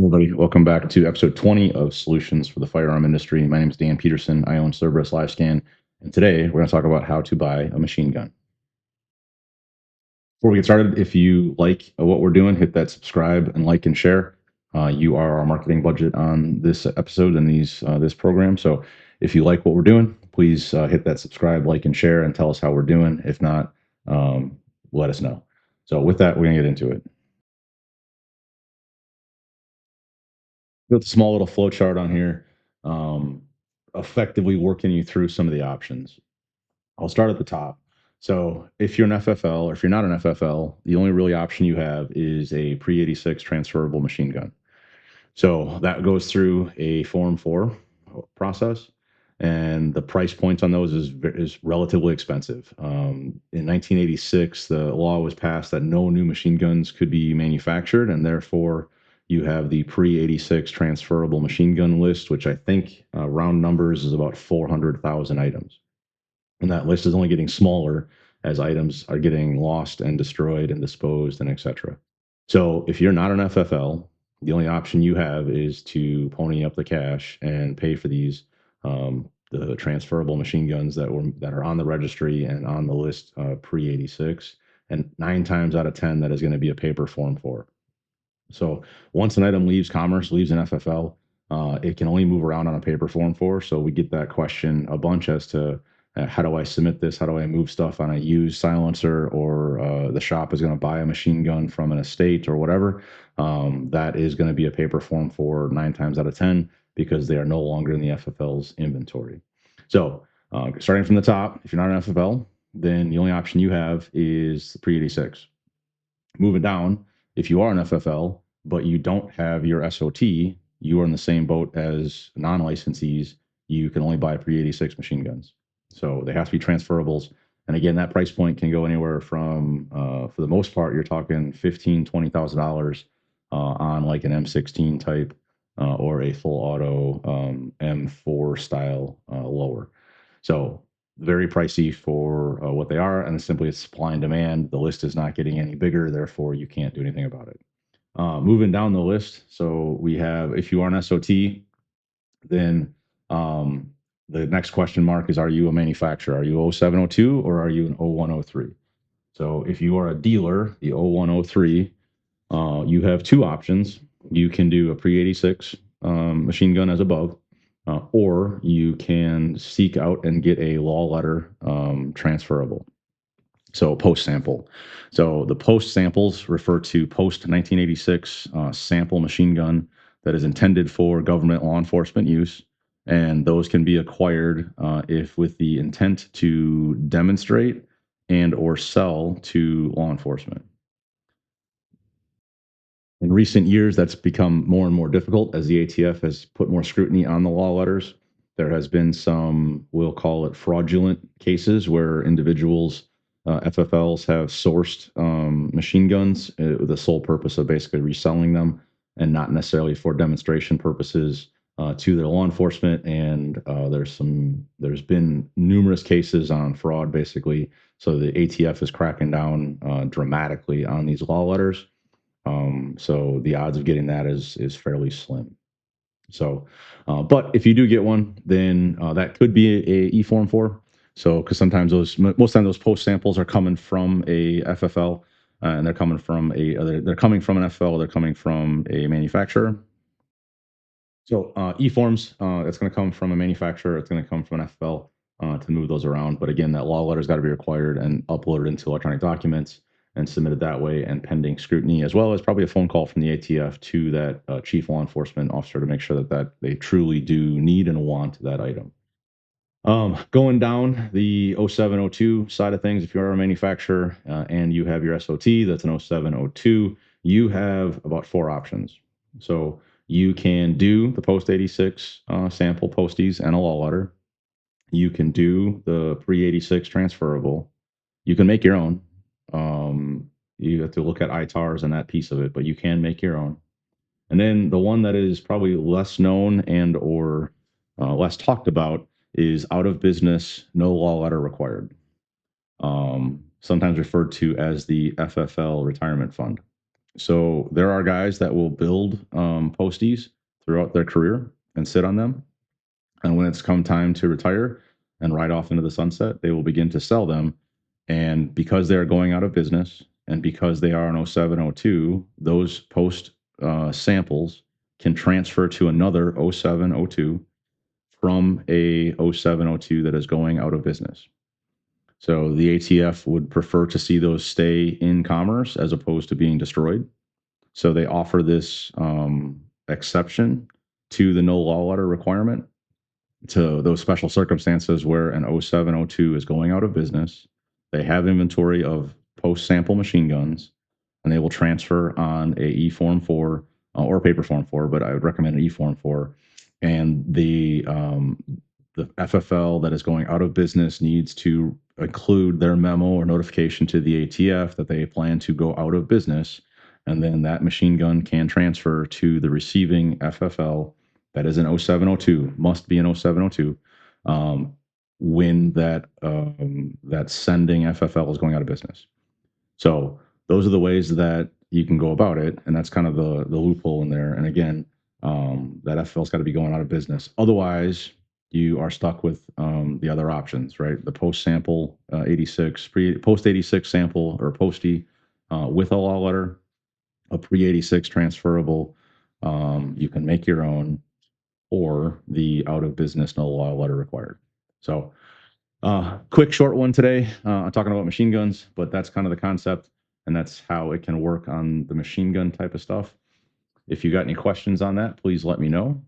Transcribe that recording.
Everybody, welcome back to episode 20 of Solutions for the Firearm Industry. My name is Dan Peterson. I own Cerberus LiveScan, and today we're going to talk about how to buy a machine gun. Before we get started, if you like what we're doing, hit that subscribe and like and share. You are our marketing budget on this episode and this program. So if you like what we're doing, please hit that subscribe, like, and share, and tell us how we're doing. If not, let us know. So with that, we're going to get into it. Built a small little flow chart on here, um, effectively working you through some of the options. I'll start at the top. So if you're an FFL or if you're not an FFL, the only really option you have is a pre-86 transferable machine gun. So that goes through a Form 4 process, and the price points on those is relatively expensive. In 1986, the law was passed that no new machine guns could be manufactured, and therefore you have the pre-86 transferable machine gun list, which I think round numbers is about 400,000 items. And that list is only getting smaller as items are getting lost and destroyed and disposed and etc. So if you're not an FFL, the only option you have is to pony up the cash and pay for these the transferable machine guns that are on the registry and on the list pre-86. And 9 times out of 10, that is going to be a paper Form 4. So once an item leaves commerce, leaves an FFL, it can only move around on a paper Form 4. So we get that question a bunch as to how do I submit this? How do I move stuff on a used silencer, or the shop is going to buy a machine gun from an estate or whatever? That is going to be a paper Form 4 9 times out of 10 because they are no longer in the FFL's inventory. So starting from the top, if you're not an FFL, then the only option you have is the pre-86. Moving down, if you are an FFL, but you don't have your SOT, you are in the same boat as non-licensees. You can only buy pre-86 machine guns. So they have to be transferables. And again, that price point can go anywhere from, for the most part, you're talking $15,000, $20,000 on like an M16 type or a full auto M4 style lower. So very pricey for what they are, and simply it's supply and demand. The list is not getting any bigger, therefore you can't do anything about it. Moving down the list, so we have, if you are an SOT, then the next question mark is, are you a manufacturer? Are you 0702 or are you an 0103? So if you are a dealer, the 0103, you have two options. You can do a pre-86 machine gun as above, or you can seek out and get a law letter transferable. So post sample. So the post samples refer to post 1986 sample machine gun that is intended for government law enforcement use. And those can be acquired if with the intent to demonstrate and or sell to law enforcement. In recent years, that's become more and more difficult as the ATF has put more scrutiny on the law letters. There has been some, we'll call it fraudulent cases where individuals, FFLs, have sourced machine guns with the sole purpose of basically reselling them and not necessarily for demonstration purposes to their law enforcement. And there's been numerous cases on fraud, basically. So the ATF is cracking down dramatically on these law letters. So the odds of getting that is fairly slim. So, but if you do get one, then that could be a E-Form 4. So, because sometimes most time those post samples are coming from a FFL, and they're coming from they're coming from an FFL, they're coming from a manufacturer. So E-Forms, it's going to come from a manufacturer, it's going to come from an FFL to move those around. But again, that law letter's got to be required and uploaded into electronic documents and submitted that way and pending scrutiny, as well as probably a phone call from the ATF to that chief law enforcement officer to make sure that they truly do need and want that item. Going down the 0702 side of things, if you are a manufacturer and you have your SOT, that's an 0702, you have about 4 options. So you can do the post 86 sample posties and a law letter. You can do the pre 86 transferable. You can make your own. You have to look at ITARs and that piece of it, but you can make your own. And then the one that is probably less known and or less talked about is out of business, no law letter required. Sometimes referred to as the FFL retirement fund. So there are guys that will build posties throughout their career and sit on them. And when it's come time to retire and ride off into the sunset, they will begin to sell them. And because they are going out of business and because they are an 0702, those post samples can transfer to another 0702 from a 0702 that is going out of business. So the ATF would prefer to see those stay in commerce as opposed to being destroyed. So they offer this exception to the no law letter requirement to those special circumstances where an 0702 is going out of business. They have inventory of post sample machine guns, and they will transfer on a E Form 4 or paper Form 4, but I would recommend an E Form 4. And the FFL that is going out of business needs to include their memo or notification to the ATF that they plan to go out of business. And then that machine gun can transfer to the receiving FFL that is an 0702, must be an 0702, when that sending FFL is going out of business. So those are the ways that you can go about it, and that's kind of the loophole in there. And again, that FFL's got to be going out of business. Otherwise, you are stuck with the other options, right? The post sample 86, post 86 sample or postie with a law letter, a pre 86 transferable. You can make your own, or the out of business no law letter required. So quick short one today. I'm talking about machine guns, but that's kind of the concept, and that's how it can work on the machine gun type of stuff. If you got any questions on that, please let me know.